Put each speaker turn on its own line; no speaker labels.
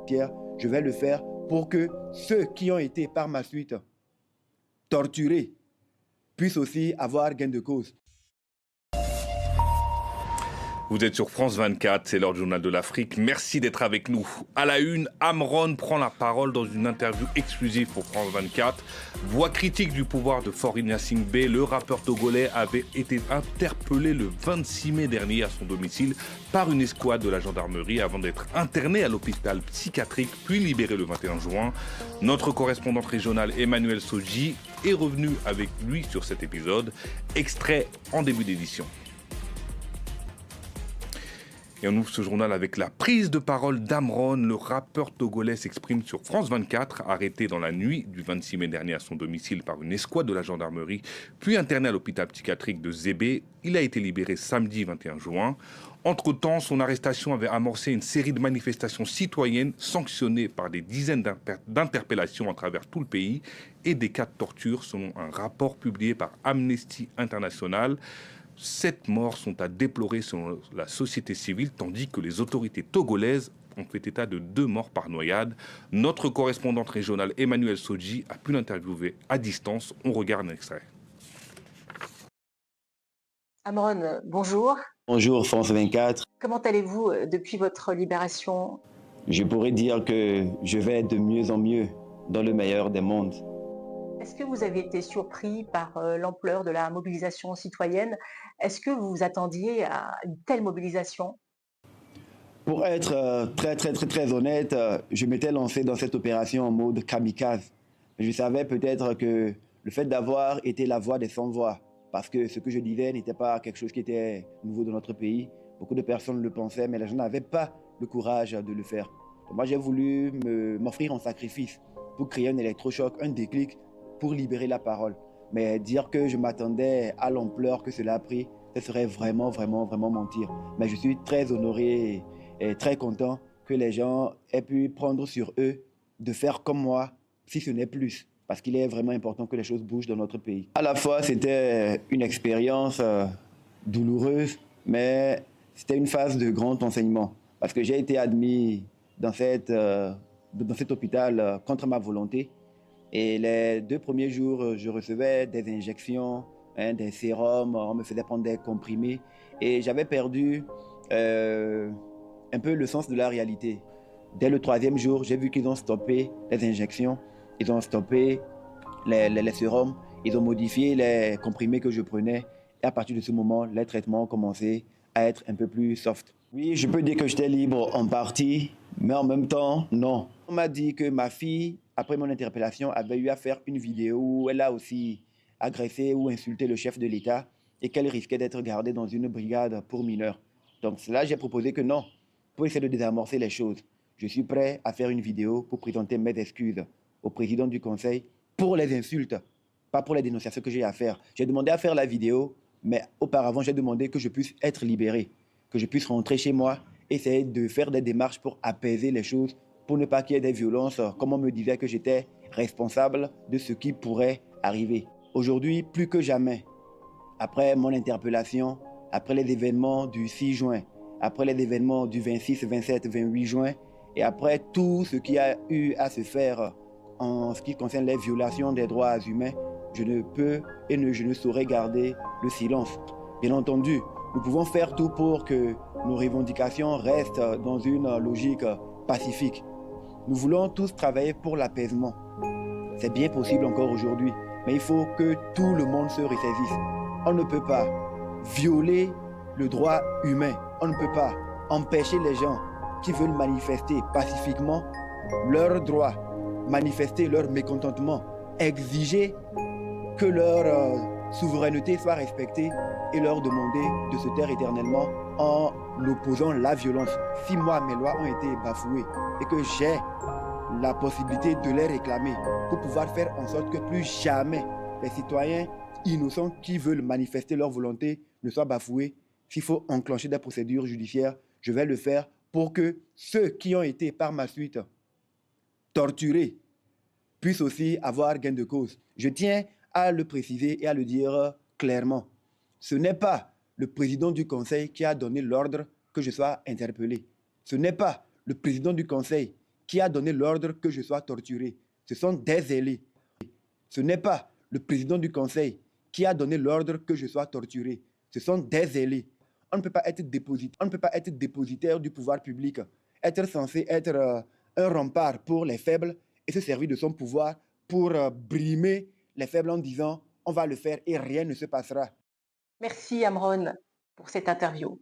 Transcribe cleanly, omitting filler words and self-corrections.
judiciaire, je vais le faire pour que ceux qui ont été par ma suite torturés puissent aussi avoir gain de cause.
Vous êtes sur France 24, c'est l'heure du journal de l'Afrique. Merci d'être avec nous. À la une, Amron prend la parole dans une interview exclusive pour France 24. Voix critique du pouvoir de Faure Gnassingbé, le rappeur togolais avait été interpellé le 26 mai dernier à son domicile par une escouade de la gendarmerie avant d'être interné à l'hôpital psychiatrique puis libéré le 21 juin. Notre correspondante régionale Emmanuel Soji est revenue avec lui sur cet épisode, extrait en début d'édition. Et on ouvre ce journal avec la prise de parole d'Amron. Le rappeur togolais s'exprime sur France 24, arrêté dans la nuit du 26 mai dernier à son domicile par une escouade de la gendarmerie, puis interné à l'hôpital psychiatrique de Zébé. Il a été libéré samedi 21 juin. Entre-temps, son arrestation avait amorcé une série de manifestations citoyennes sanctionnées par des dizaines d'interpellations à travers tout le pays et des cas de torture, selon un rapport publié par Amnesty International. 7 morts sont à déplorer selon la société civile, tandis que les autorités togolaises ont fait état de 2 morts par noyade. Notre correspondante régionale Emmanuel Soji a pu l'interviewer à distance. On regarde un extrait.
Amron, bonjour.
Bonjour France 24.
Comment allez-vous depuis votre libération?
Je pourrais dire que je vais de mieux en mieux dans le meilleur des mondes.
Est-ce que vous avez été surpris par l'ampleur de la mobilisation citoyenne? Est-ce que vous vous attendiez à une telle mobilisation?
Pour être très honnête, je m'étais lancé dans cette opération en mode kamikaze. Je savais peut-être que le fait d'avoir été la voix des sans-voix, parce que ce que je disais n'était pas quelque chose qui était nouveau dans notre pays. Beaucoup de personnes le pensaient, mais les gens n'avaient pas le courage de le faire. Donc moi, j'ai voulu m'offrir en sacrifice pour créer un électrochoc, un déclic, pour libérer la parole. Mais dire que je m'attendais à l'ampleur que cela a pris, ce serait vraiment mentir. Mais je suis très honoré et très content que les gens aient pu prendre sur eux de faire comme moi, si ce n'est plus. Parce qu'il est vraiment important que les choses bougent dans notre pays. À la fois, c'était une expérience douloureuse, mais c'était une phase de grand enseignement. Parce que j'ai été admis dans cet hôpital contre ma volonté. Et les 2 premiers jours, je recevais des injections, des sérums, on me faisait prendre des comprimés. Et j'avais perdu un peu le sens de la réalité. Dès le 3e jour, j'ai vu qu'ils ont stoppé les injections, ils ont stoppé les sérums, ils ont modifié les comprimés que je prenais. Et à partir de ce moment, les traitements ont commencé à être un peu plus soft. Oui, je peux dire que j'étais libre en partie, mais en même temps, non. On m'a dit que ma fille, après mon interpellation, avait eu à faire une vidéo où elle a aussi agressé ou insulté le chef de l'État et qu'elle risquait d'être gardée dans une brigade pour mineurs. Donc là, j'ai proposé que non, pour essayer de désamorcer les choses, je suis prêt à faire une vidéo pour présenter mes excuses au président du conseil pour les insultes, pas pour les dénonciations que j'ai à faire. J'ai demandé à faire la vidéo, mais auparavant, j'ai demandé que je puisse être libéré, que je puisse rentrer chez moi, essayer de faire des démarches pour apaiser les choses, pour ne pas qu'il y ait des violences, comme on me disait que j'étais responsable de ce qui pourrait arriver. Aujourd'hui, plus que jamais, après mon interpellation, après les événements du 6 juin, après les événements du 26, 27, 28 juin, et après tout ce qui a eu à se faire en ce qui concerne les violations des droits humains, je ne peux et je ne saurais garder le silence. Bien entendu, nous pouvons faire tout pour que nos revendications restent dans une logique pacifique. Nous voulons tous travailler pour l'apaisement. C'est bien possible encore aujourd'hui, mais il faut que tout le monde se ressaisisse. On ne peut pas violer le droit humain. On ne peut pas empêcher les gens qui veulent manifester pacifiquement leurs droits, manifester leur mécontentement, exiger que leur souveraineté soit respectée et leur demander de se taire éternellement en opposant la violence. Si moi, mes lois ont été bafouées et que j'ai la possibilité de les réclamer pour pouvoir faire en sorte que plus jamais les citoyens innocents qui veulent manifester leur volonté ne soient bafoués, s'il faut enclencher des procédures judiciaires, je vais le faire pour que ceux qui ont été par ma suite torturés puissent aussi avoir gain de cause. Je tiens à le préciser et à le dire clairement. Ce n'est pas le président du Conseil qui a donné l'ordre que je sois interpellé. Ce n'est pas le président du Conseil qui a donné l'ordre que je sois torturé. Ce sont des ailés. Ce n'est pas le président du Conseil qui a donné l'ordre que je sois torturé. Ce sont des ailés. On ne peut pas être dépositaire du pouvoir public, être censé être un rempart pour les faibles et se servir de son pouvoir pour brimer les faibles en disant on va le faire et rien ne se passera.
Merci Amron pour cette interview.